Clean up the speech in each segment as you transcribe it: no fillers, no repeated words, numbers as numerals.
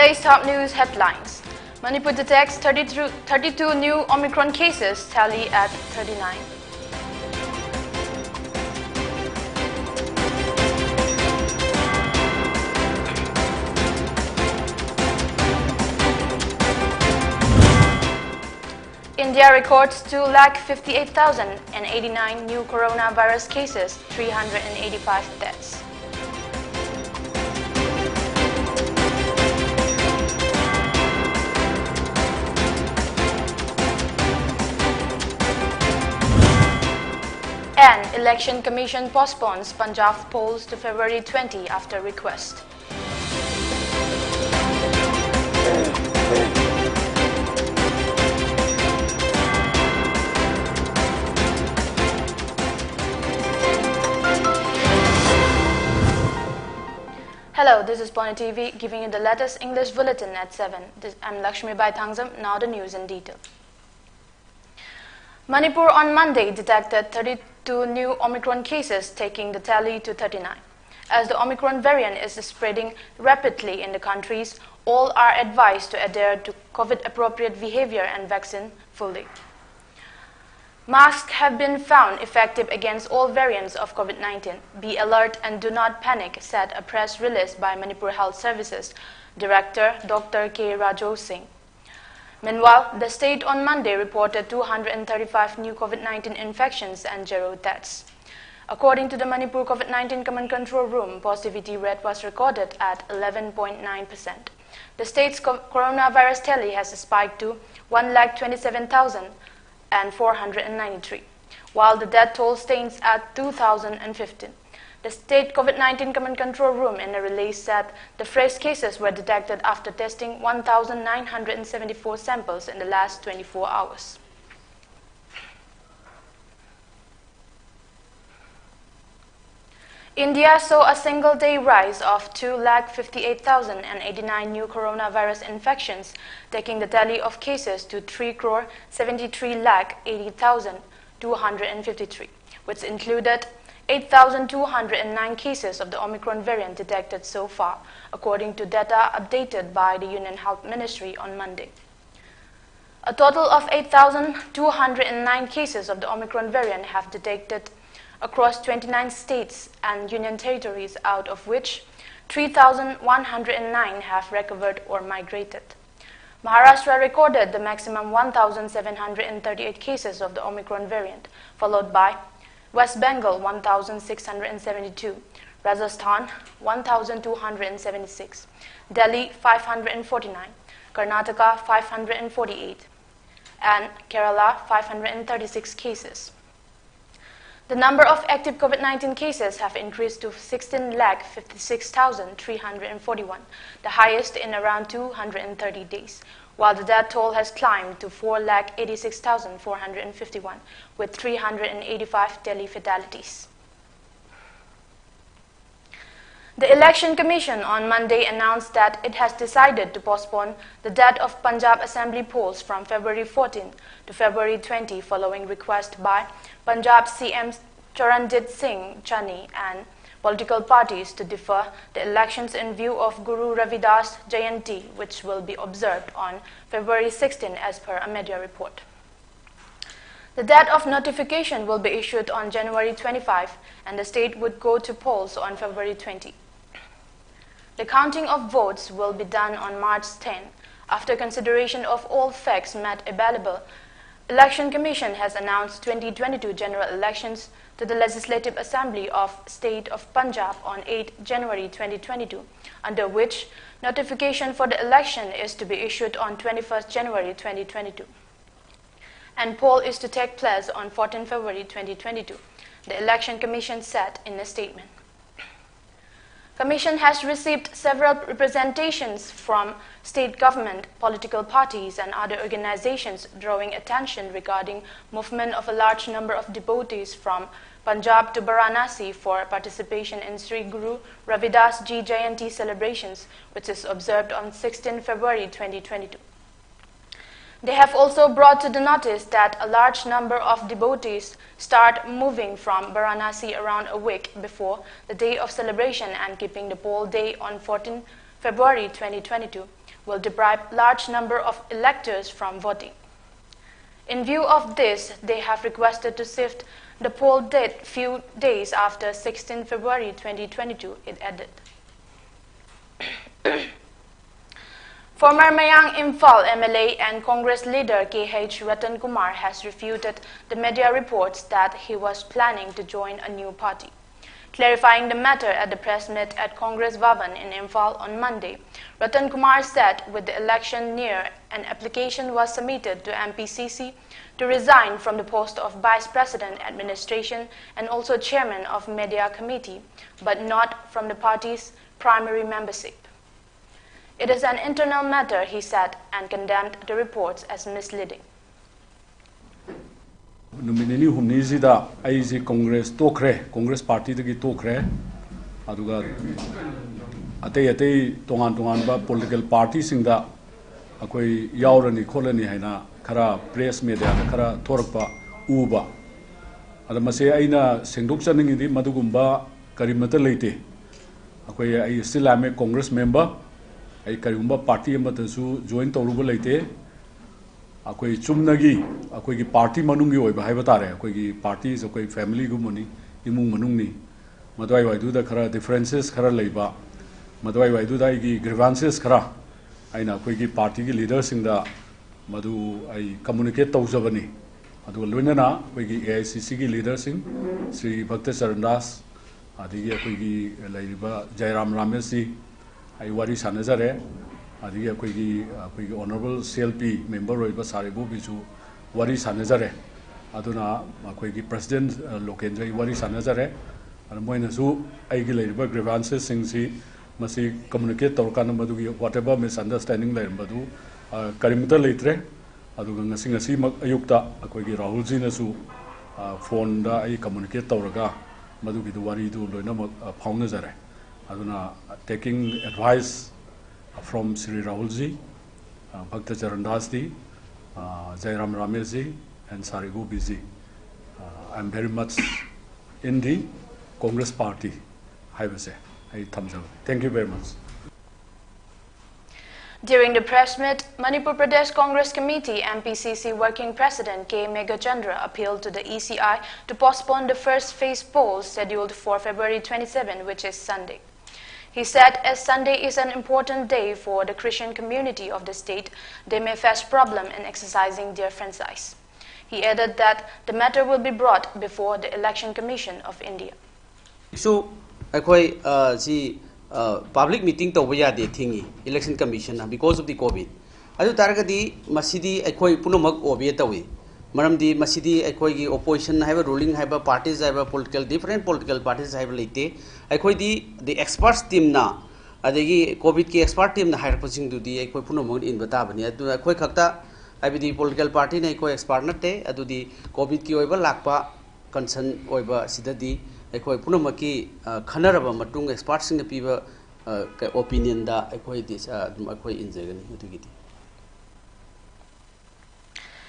Today's top news headlines. Manipur detects 32 new Omicron cases, tally at 39. India records 2,58,089 new coronavirus cases, 385 deaths. And Election Commission postpones Punjab polls to February 20 after request. Hello, this is Pony TV giving you the latest English bulletin at 7. I'm LAKSMIBAI Thangzam. Now the news in detail. Manipur on Monday detected 32 new Omicron cases, taking the tally to 39. As the Omicron variant is spreading rapidly in the countries, all are advised to adhere to COVID-appropriate behavior and vaccine fully. Masks have been found effective against all variants of COVID-19. Be alert and do not panic, said a press release by Manipur Health Services Director Dr. K. Rajo Singh. Meanwhile, the state on Monday reported 235 new COVID-19 infections and 0 deaths. According to the Manipur COVID-19 Command Control Room, positivity rate was recorded at 11.9%. The state's coronavirus tally has spiked to 1,27,493, while the death toll stands at 2,015. The state COVID-19 Command Control Room in a release said the fresh cases were detected after testing 1,974 samples in the last 24 hours. India saw a single-day rise of 2,58,089 new coronavirus infections, taking the tally of cases to 3,73,80,253, which included 8,209 cases of the Omicron variant detected so far, according to data updated by the Union Health Ministry on Monday. A total of 8,209 cases of the Omicron variant have detected across 29 states and union territories, out of which 3,109 have recovered or migrated. Maharashtra recorded the maximum 1,738 cases of the Omicron variant, followed by West Bengal 1,672, Rajasthan 1,276, Delhi 549, Karnataka 548, and Kerala 536 cases. The number of active COVID-19 cases have increased to 16,56,341, the highest in around 230 days, while the death toll has climbed to 4,86,451, with 385 daily fatalities. The Election Commission on Monday announced that it has decided to postpone the date of Punjab Assembly polls from February 14 to February 20 following request by Punjab CM Charanjit Singh Chani and political parties to defer the elections in view of Guru Ravidas Jayanti, which will be observed on February 16 as per a media report. The date of notification will be issued on January 25 and the state would go to polls on February 20. The counting of votes will be done on March 10. After consideration of all facts made available, Election Commission has announced 2022 general elections to the Legislative Assembly of State of Punjab on 8 January 2022, under which notification for the election is to be issued on 21st January 2022. And poll is to take place on 14 February 2022, the Election Commission said in a statement. Commission has received several representations from state government, political parties and other organizations drawing attention regarding movement of a large number of devotees from Punjab to Varanasi for participation in Sri Guru Ravidas Ji Jayanti celebrations, which is observed on 16 February 2022. They have also brought to the notice that a large number of devotees start moving from Varanasi around a week before the day of celebration and keeping the poll day on 14 February 2022, will deprive large number of electors from voting. In view of this, they have requested to shift the poll date few days after 16 February 2022, it added. Former Mayang Imphal MLA and Congress leader K.H. Ratan Kumar has refuted the media reports that he was planning to join a new party. Clarifying the matter at the press meet at Congress Bhavan in Imphal on Monday, Ratan Kumar said with the election near, an application was submitted to MPCC to resign from the post of Vice President Administration and also Chairman of Media Committee, but not from the party's primary membership. It is an internal matter, he said, and condemned the reports as misleading. Nominee humnizida aisi Congress tokre Congress party dagi tokre aduga atei tongan ba political party singda akoi yaurani kholani haina khara press media da khara thorakpa uba adamase aina sengdok chaningi di madugumba karimata leite akoi ai still am a Congress member ai karumba party amatasu join tawruba leite akoi chumnagi akoi gi party manungi oi ba haiba tare akoi gi party is akoi family gumani imung manungni madwai wai du da khara differences khara leiba madwai wai du da gi grievances khara aina akoi gi party gi leaders singda madu ai communicate tawjabani adu loinana akoi gi AICC gi leaders sing Sri Bhakta Charandas adigi akoi gi leiba Jairam Ramesi ai wari sanajare adigi akoi gi honorable CLP member roiba saribu bichu wari sanajare aduna akoi gi president Lokendra wari sanajare moina su ai gi leiba grievances singsi masi communicate tawkan madu gi whatever misunderstanding leiba du karimta leitre aduga ngasi ayukta akoi gi Rahul ji na su phone da ai communicate tawraga madu gi du wari du loina phauna jare aduna taking advice from Sri Rahul ji, Bhakta Charandas ji, Jairam Ramesh ji, and Sarigu ji. I am very much in the Congress party. I will say, thank you very much. During the press meet, Manipur Pradesh Congress Committee MPCC Working President K. Megachandra appealed to the ECI to postpone the first phase polls scheduled for February 27, which is Sunday. He said as Sunday is an important day for the Christian community of the state, they may face problem in exercising their franchise. He added that the matter will be brought before the Election Commission of India. So, public meeting to wayade thingi Election Commission because of the COVID. Adu taragadi masidi ekoi punomak obiyatawi. Maramdi masidi ekoi gi opposition have ruling have parties have political different political parties have late. Ekoi the experts team na adegi COVID ki expert team na hire posing to the ekoi punomak in batabani. Adu ekoi khakta abidi political party na ekoi expert nate adu the COVID ki oiba lakpa concern oiba sidadi ekoi punomaki khanaraba matung experts sing piba opinion da ekoi this ekoi injagani mutugiti.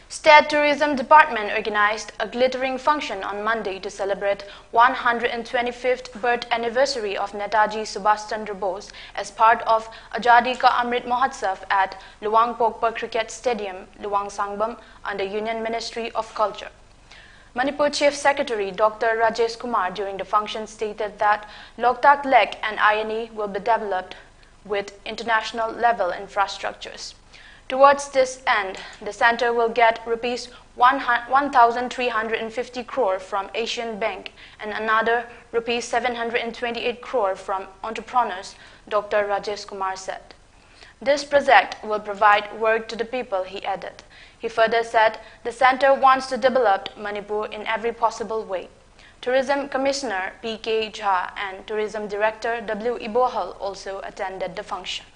State Tourism Department organized a glittering function on Monday to celebrate 125th birth anniversary of Netaji Subhash Chandra Bose as part of Azadi Ka Amrit Mahotsav at Luang Pokpa Cricket Stadium, Luang Sangbam, under Union Ministry of Culture. Manipur Chief Secretary Dr. Rajesh Kumar during the function stated that Loktak Lake and INE will be developed with international level infrastructures. Towards this end, the center will get rupees 1,350 crore from Asian Bank and another rupees 728 crore from entrepreneurs, Dr. Rajesh Kumar said. This project will provide work to the people, he added. He further said the center wants to develop Manipur in every possible way. Tourism Commissioner P.K. Jha and Tourism Director W. Ibohal also attended the function.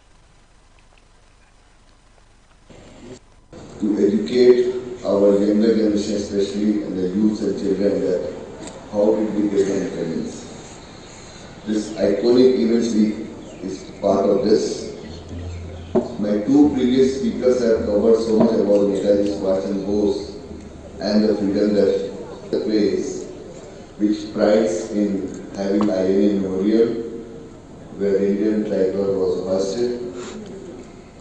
To educate our younger generation, especially and the youth and children, that how to be Christian friends. This iconic events week is part of this. My two previous speakers have covered so much about Netaji Subhash Chandra Bose and the freedom that the place, which prides in having INA Memorial, where the Indian tricolour was hoisted.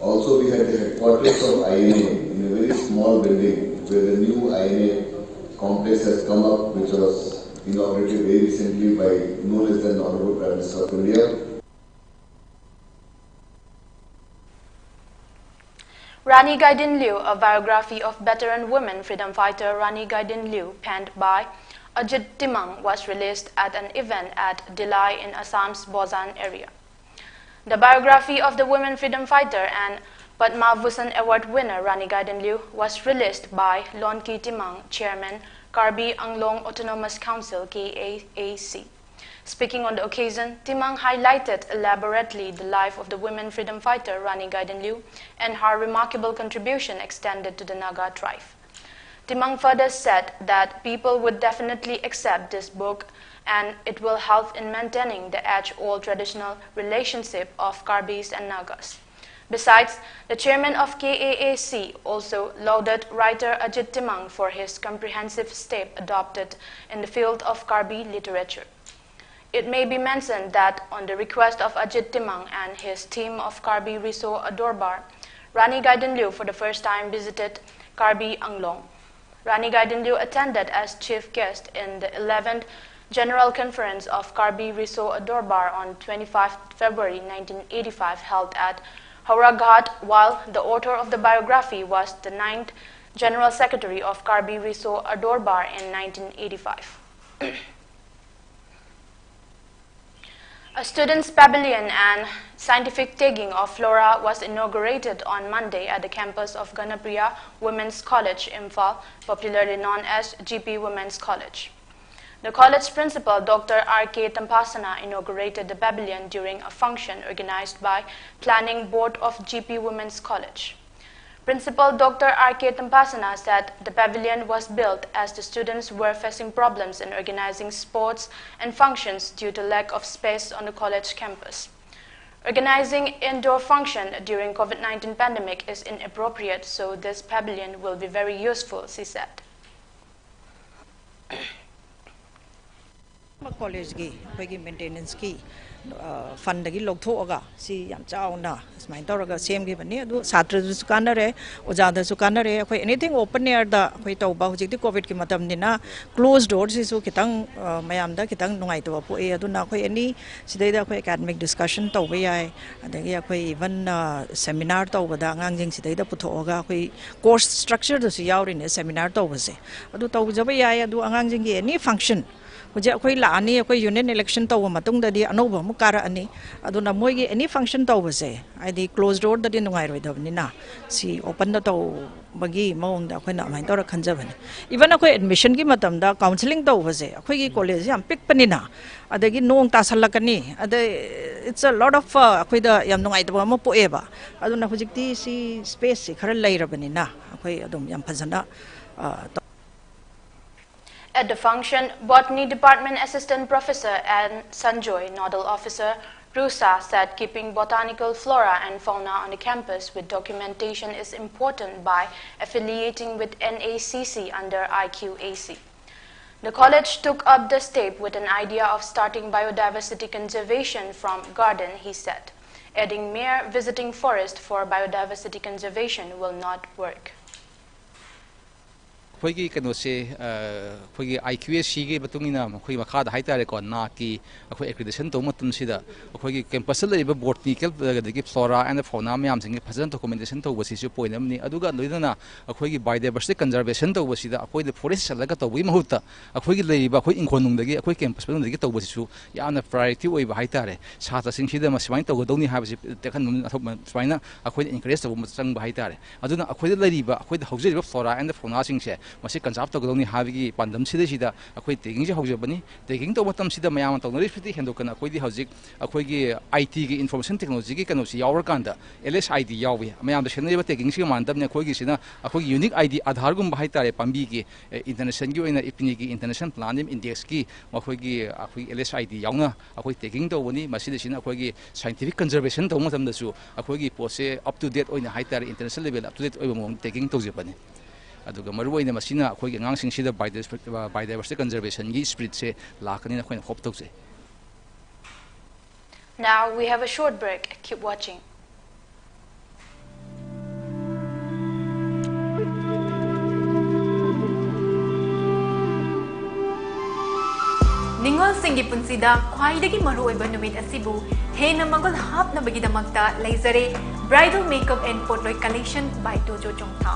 Also, we had the headquarters of INA in a very small building where the new INA complex has come up, which was inaugurated very recently by no less than Honorable Prime Minister of India. Rani Gaidin Liu, a biography of veteran women freedom fighter Rani Gaidin Liu, penned by Ajit Timang, was released at an event at Dilai in Assam's Bozan area. The biography of the women freedom fighter and Padma Bhushan Award winner Rani Gaidin Liu was released by Lonki Timang, Chairman, Karbi Anglong Autonomous Council KAAC. Speaking on the occasion, Timang highlighted elaborately the life of the women freedom fighter Rani Gaidin Liu and her remarkable contribution extended to the Naga tribe. Timang further said that people would definitely accept this book and it will help in maintaining the age-old traditional relationship of Karbis and Nagas. Besides, the chairman of KAAC also lauded writer Ajit Timang for his comprehensive step adopted in the field of Karbi literature. It may be mentioned that on the request of Ajit Timang and his team of Karbi Riso Adorbar, Rani Gaidin Liu for the first time visited Karbi Anglong. Rani Gaidin Liu attended as chief guest in the 11th General Conference of Karbi Riso Adorbar on 25 February 1985 held at Hauraghat, while the author of the biography was the 9th General Secretary of Karbi Riso Adorbar in 1985. A students' pavilion and scientific tagging of flora was inaugurated on Monday at the campus of Ganapriya Women's College, Imphal, popularly known as GP Women's College. The college principal, Dr. R.K. Tampasana, inaugurated the pavilion during a function organized by Planning Board of GP Women's College. Principal Dr. R.K. Tampasana said the pavilion was built as the students were facing problems in organizing sports and functions due to lack of space on the college campus. Organizing indoor function during COVID-19 pandemic is inappropriate, so this pavilion will be very useful, she said. College ki maintenance ki fund gi logthoga si yam chauna smai toraga same gi bani adu chhatra su kanare ojada su kanare khoi anything open air da khoi tawba hujik di covid ki matam dina closed doors su kitang mayam da kitang nungai to po e adu na khoi ani sidai da khoi academic discussion tawba yai adagi khoi even seminar tawba da ngang jing sidai da puthoga khoi course structure da su yauri ne seminar tawba se adu tawba jaba yai adu angang jing gi any function Uja koi la ani koi union election tawa matung da di anoba mu kara ani aduna moi gi any function tawa se ai di closed door da di nungai roi dabni na si open da taw bagi maung da koi na mai tora khanjabani even koi admission gi matam da counseling tawa se koi gi college yam pick pani na adagi nong ta salakani ade it's a lot of koi da yam nungai da ma po eba aduna hujikti si space si khara lai rabani na koi adum yam phajana At the function, Botany Department Assistant Professor and Sanjoy, Nodal Officer Rusa, said keeping botanical flora and fauna on the campus with documentation is important by affiliating with NACC under IQAC. The college took up the step with an idea of starting biodiversity conservation from garden, he said, adding mere visiting forest for biodiversity conservation will not work. Khoi kano se khoi IQAC ge batungina khoi makha da haitare ko na ki khoi accreditation to matun sida khoi campus le ba botanical the flora and fauna myam sing phazan documentation to wasi su point amni aduga loidana khoi biodiversity conservation to wasi da khoi the forest laga to wi mahuta khoi le ba khoi inkhonung dagi khoi campus banung dagi to wasi su yana priority oi ba haitare sata sing sida ma swain to godoni ha basi tekhan swaina khoi encourage to sang ba haitare aduna khoi le ri ba khoi the hauji flora and fauna sing se masi conserve to godoni habigi pandam sida akhoi taking je haujabani taking to matam sida mayam to norifiti hendokana akhoi di haujik akhoi gi IT gi information technology gi kanu si yawer kanda LSID yawi mayam da shenai ba taking si mandam ne akhoi gi sina akhoi unique ID Aadhaar gum bahai tare pambi gi international gi oina ipni gi international planem index gi akhoi gi akhoi LSID yauna akhoi taking to woni masi sina akhoi gi scientific conservation to matam da su akhoi gi pose up to date oina hai tare international level up to date oiba mong taking to jebani aduga maruwaina masina akhoi gi ngangsing sida biodiversity conservation gi spirit se lakani na khoin hope tawse. Now we have a short break. Keep watching. Ningol singi punsida khwaidagi maruoiba numit asibu hena magol hapnabagi damakta laizare bridal makeup and potloi collection by Dojo Chongtha.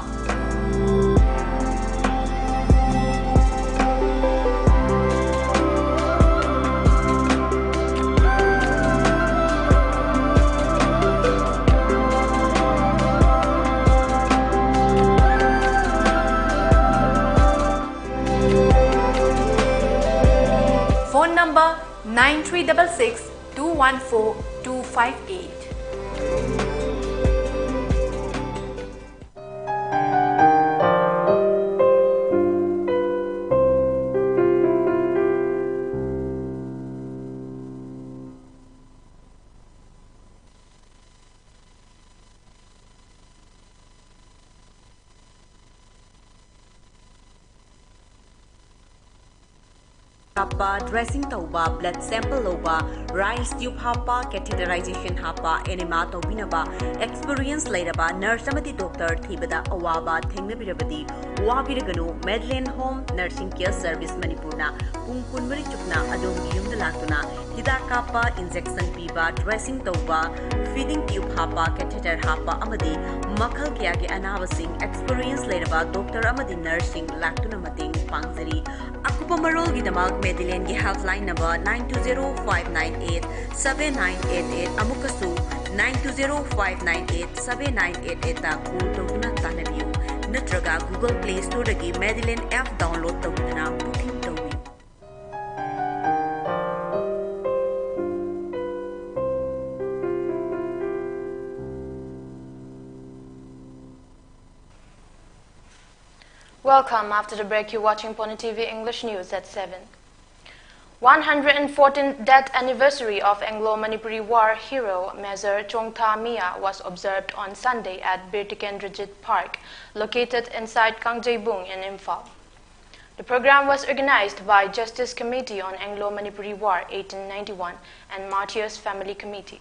Phone number 9366 214 258. Hapa, dressing tauba, blood sample loba, rice tube hapa, catheterization hapa, enema taubinaba, experience lairaba, nurse amadi doctor thibada awaba, thengnabirabadi, wabiraganu, Medlane Home Nursing Care Service Manipurna, Pungkunmari chukna, adom yumda latuna, hidakapa, injection piba, dressing tauba, feeding tube hapa, catheter hapa, amadi, makhal kya ke anabasing, experience lairaba, doctor amadi nursing, latuna mating, pangzari, akupa marol gidamak, Medlane ki helpline number 920-598-7988 amukasu 920-598-7988 ta call tawduna tanabiyu natraga Google Play Store dagi Medlane app download tawduna booking tawi. Welcome. After the break, you're watching Pony TV English News at 7. 114th death anniversary of Anglo-Manipuri war hero Major Chongtha Mia was observed on Sunday at Birtikendrajit Park, located inside Kangjebung in Imphal. The program was organized by Justice Committee on Anglo-Manipuri War 1891 and Martyrs Family Committee.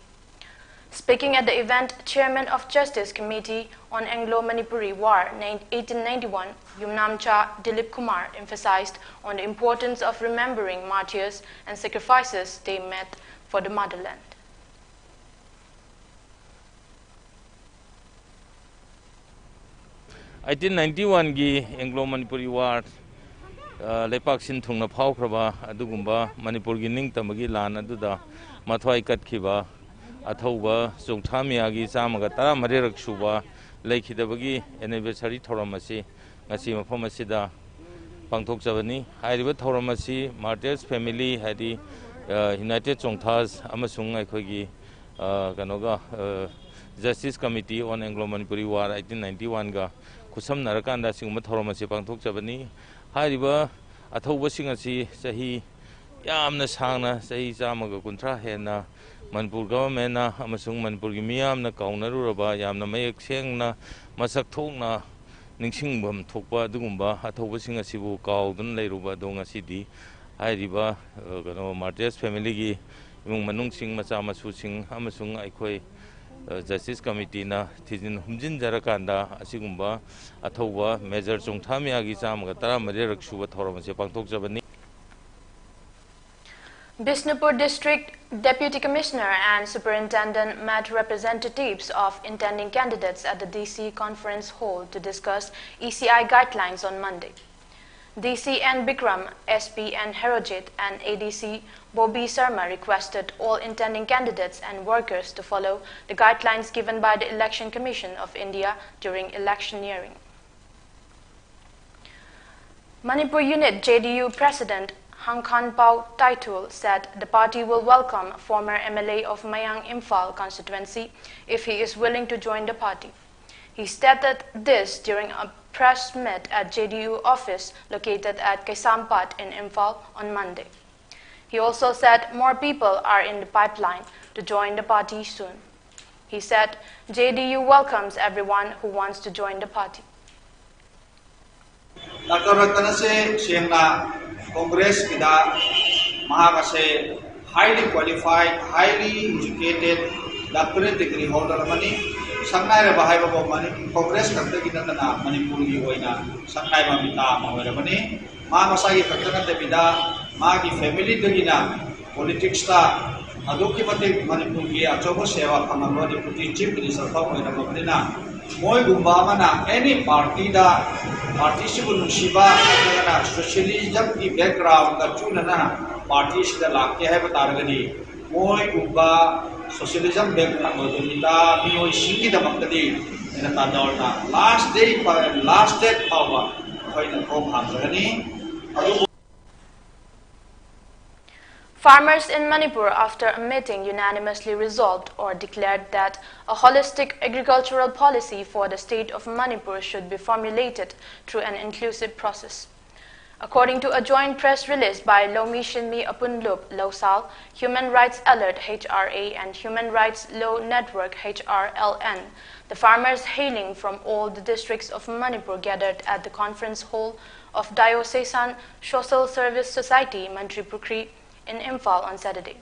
Speaking at the event, Chairman of Justice Committee on Anglo-Manipuri War 1891, Yumnamcha Dilip Kumar, emphasized on the importance of remembering martyrs and sacrifices they made for the motherland. In 1891 Anglo-Manipuri War Lepak Sin Thungna Phaukraba adugumba Manipur gi ningtamagi lan aduda mathwai katkiba Athoba Chongtha Miagi Chamaga Tara Marirak Suba Laikhidabagi anniversary thoramasi ngasi mafam asida pangthokjabani hairiba thoramasi Martyrs Family hadi United Chongthas amasung aikhogi kanoga Justice Committee on Anglo-Manipuri War 1891 ga kusam narakanda singuma thoramasi pangthokjabani hairiba athoba singasi sahi yamna sangna sahi chamaga kunthra hena Manipur government na amasung Manipur gi miyam na kaunaruraba yamna mayek sengna masak thokna ningsingbam thokpa dugumba athobasing asibu kaudun leiruba dong asidi hairiba kano Martyrs Family gi imung manungsing macha masusing amasung aikhoi Justice Committee na thijin humjin jarakanda asigumba athoba Major Chongtha Miagi chamaga tara marirak suba thoramase pangthokjabani. Bishnupur District Deputy Commissioner and Superintendent met representatives of intending candidates at the DC Conference Hall to discuss ECI guidelines on Monday. DC N. Bikram, SP N. Herojit, and ADC Bobby Sharma requested all intending candidates and workers to follow the guidelines given by the Election Commission of India during electioneering. Manipur Unit JDU President Hangkhan Pao Taitul said the party will welcome former MLA of Mayang Imphal constituency if he is willing to join the party. He stated this during a press meet at JDU office located at Kaisampat in Imphal on Monday. He also said more people are in the pipeline to join the party soon. He said JDU welcomes everyone who wants to join the party. Congress kida mahakase highly qualified, highly educated doctorate degree holder mani sangnai ra bahai ba mani Congress kakta kida Manipur gi oina sangnai ba mita ma hoira mani mahakasa gi kakta na debida magi family dagina politics ta aduki mate Manipur gi achobo sewa phamaba deputy chief minister fa oina babdina moi gumba mana any party da party sibu nungsiba na socialism ki background da chuna na party sida lakhe hai batargani moi gumba socialism background odita mioi singi da makdadi ena tadorna last date power koina ko hamzani Farmers in Manipur, after a meeting, unanimously resolved or declared that a holistic agricultural policy for the state of Manipur should be formulated through an inclusive process. According to a joint press release by Lomi Shinmi Apunlup Losal, Human Rights Alert HRA and Human Rights Law Network HRLN, the farmers hailing from all the districts of Manipur gathered at the conference hall of Diocesan Social Service Society, Mantripukri, in Imphal on Saturday.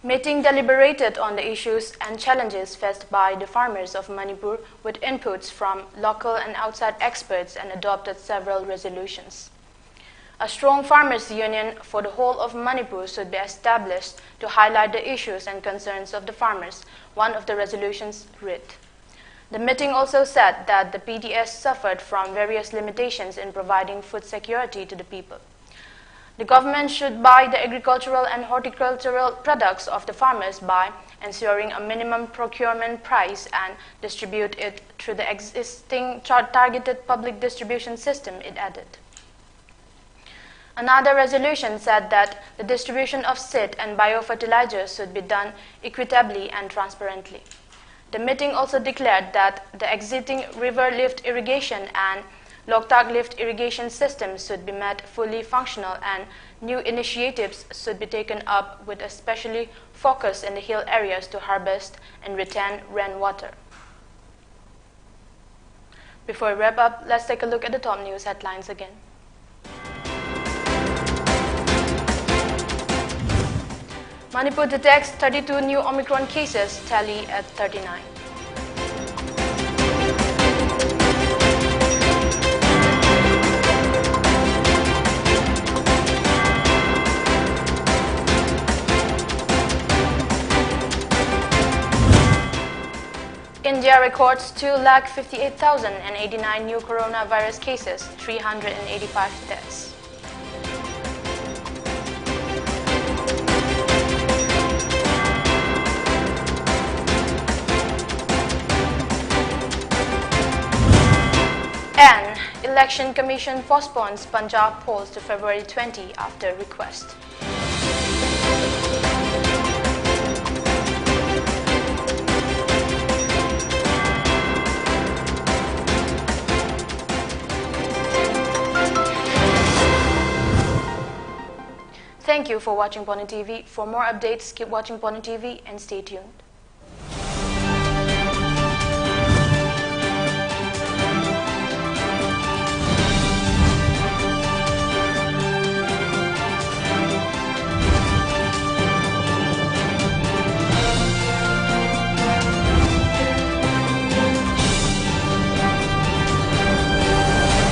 Meeting deliberated on the issues and challenges faced by the farmers of Manipur with inputs from local and outside experts and adopted several resolutions. A strong farmers' union for the whole of Manipur should be established to highlight the issues and concerns of the farmers, one of the resolutions read. The meeting also said that the PDS suffered from various limitations in providing food security to the people. The government should buy the agricultural and horticultural products of the farmers by ensuring a minimum procurement price and distribute it through the existing targeted public distribution system, it added. Another resolution said that the distribution of seed and biofertilizers should be done equitably and transparently. The meeting also declared that the existing river lift irrigation and Loktak lift irrigation systems should be made fully functional and new initiatives should be taken up with especially focus in the hill areas to harvest and retain rainwater. Before we wrap up, let's take a look at the top news headlines again. Manipur detects 32 new Omicron cases, tally at 39. India records 2,58,089 new coronavirus cases, 385 deaths. And Election Commission postpones Punjab polls to February 20 after request. Thank you for watching Pony TV. For more updates, keep watching Pony TV and stay tuned.